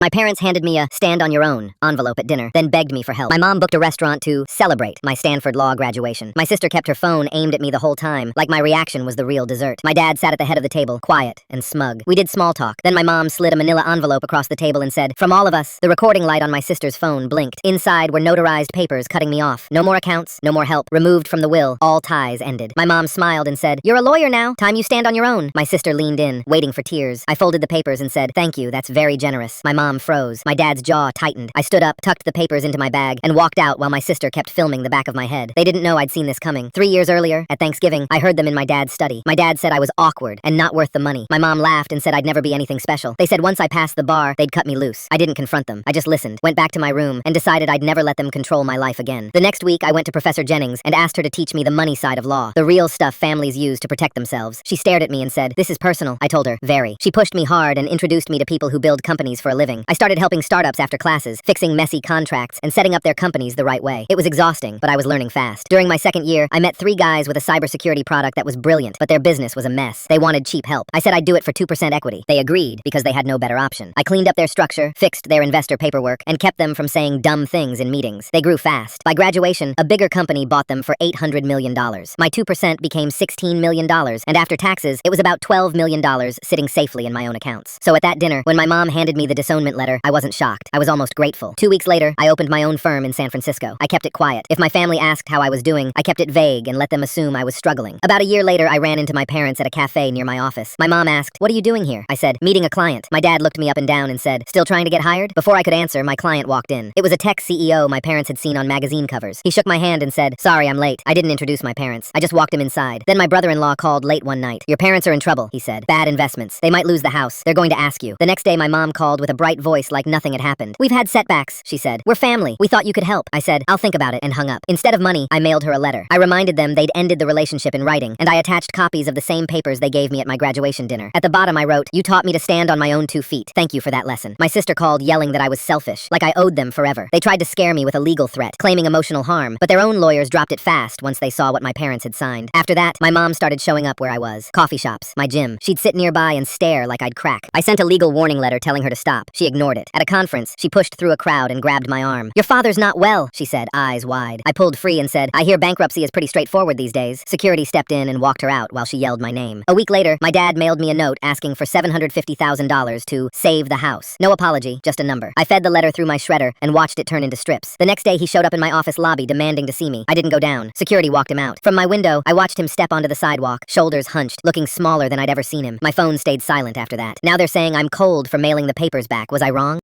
My parents handed me a stand-on-your-own envelope at dinner, then begged me for help. My mom booked a restaurant to celebrate my Stanford Law graduation. My sister kept her phone aimed at me the whole time, like my reaction was the real dessert. My dad sat at the head of the table, quiet and smug. We did small talk. Then my mom slid a manila envelope across the table and said, "From all of us." The recording light on my sister's phone blinked. Inside were notarized papers cutting me off. No more accounts, no more help. Removed from the will. All ties ended. My mom smiled and said, "You're a lawyer now. Time you stand on your own." My sister leaned in, waiting for tears. I folded the papers and said, "Thank you, that's very generous." My mom froze. My dad's jaw tightened. I stood up, tucked the papers into my bag, and walked out while my sister kept filming the back of my head. They didn't know I'd seen this coming. 3 years earlier, at Thanksgiving, I heard them in my dad's study. My dad said I was awkward and not worth the money. My mom laughed and said I'd never be anything special. They said once I passed the bar, they'd cut me loose. I didn't confront them. I just listened, went back to my room, and decided I'd never let them control my life again. The next week, I went to Professor Jennings and asked her to teach me the money side of law, the real stuff families use to protect themselves. She stared at me and said, "This is personal." I told her, "Very." She pushed me hard and introduced me to people who build companies for a living. I started helping startups after classes, fixing messy contracts, and setting up their companies the right way. It was exhausting, but I was learning fast. During my second year, I met 3 guys with a cybersecurity product that was brilliant, but their business was a mess. They wanted cheap help. I said I'd do it for 2% equity. They agreed because they had no better option. I cleaned up their structure, fixed their investor paperwork, and kept them from saying dumb things in meetings. They grew fast. By graduation, a bigger company bought them for $800 million. My 2% became $16 million, and after taxes, it was about $12 million sitting safely in my own accounts. So at that dinner, when my mom handed me the disownment letter, I wasn't shocked. I was almost grateful. 2 weeks later, I opened my own firm in San Francisco. I kept it quiet. If my family asked how I was doing, I kept it vague and let them assume I was struggling. About a year later, I ran into my parents at a cafe near my office. My mom asked, "What are you doing here?" I said, "Meeting a client." My dad looked me up and down and said, "Still trying to get hired?" Before I could answer, my client walked in. It was a tech CEO my parents had seen on magazine covers. He shook my hand and said, "Sorry, I'm late." I didn't introduce my parents. I just walked him inside. Then my brother-in-law called late one night. "Your parents are in trouble," he said. "Bad investments. They might lose the house. They're going to ask you." The next day, my mom called with a bright voice like nothing had happened. "We've had setbacks," she said. "We're family. We thought you could help." I said, "I'll think about it," and hung up. Instead of money, I mailed her a letter. I reminded them they'd ended the relationship in writing, and I attached copies of the same papers they gave me at my graduation dinner. At the bottom, I wrote, "You taught me to stand on my own 2 feet. Thank you for that lesson." My sister called, yelling that I was selfish, like I owed them forever. They tried to scare me with a legal threat, claiming emotional harm, but their own lawyers dropped it fast once they saw what my parents had signed. After that, my mom started showing up where I was. Coffee shops, my gym. She'd sit nearby and stare like I'd crack. I sent a legal warning letter telling her to stop. She ignored it. At a conference, she pushed through a crowd and grabbed my arm. "Your father's not well," she said, eyes wide. I pulled free and said, "I hear bankruptcy is pretty straightforward these days." Security stepped in and walked her out while she yelled my name. A week later, my dad mailed me a note asking for $750,000 to save the house. No apology, just a number. I fed the letter through my shredder and watched it turn into strips. The next day, he showed up in my office lobby demanding to see me. I didn't go down. Security walked him out. From my window, I watched him step onto the sidewalk, shoulders hunched, looking smaller than I'd ever seen him. My phone stayed silent after that. Now they're saying I'm cold for mailing the papers back. Was I wrong?